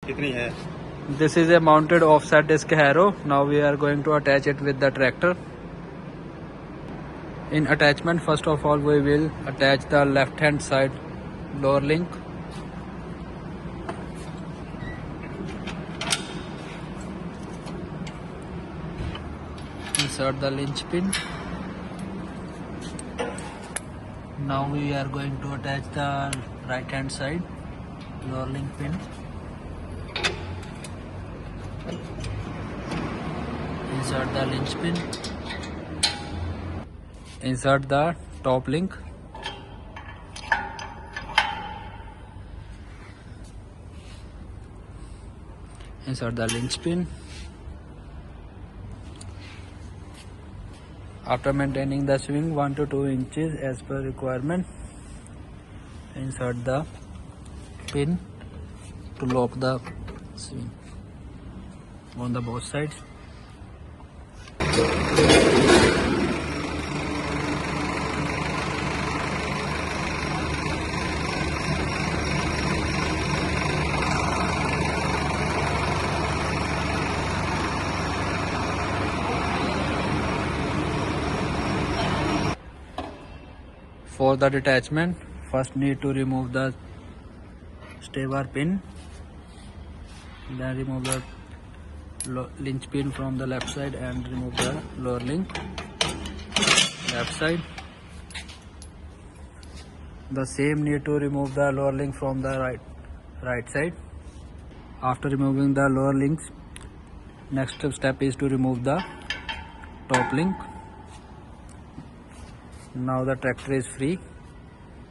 कितनी है? This is a mounted offset disc harrow. Now we are going to attach it with the tractor. In attachment, first of all we will attach the left hand side lower link. Insert the linch pin. Now we are going to attach the right hand side lower link pin. Insert the linch pin. Insert the top link. Insert the linch pin. After maintaining the swing 1 to 2 inches as per requirement, insert the pin to lock the swing on the both sides. For the detachment, first need to remove the stator pin, then remove the linch pin from the left side and remove the lower link left side. The same need to remove the lower link from the right side. After removing the lower links, next step is to remove the top link. Now the tractor is free.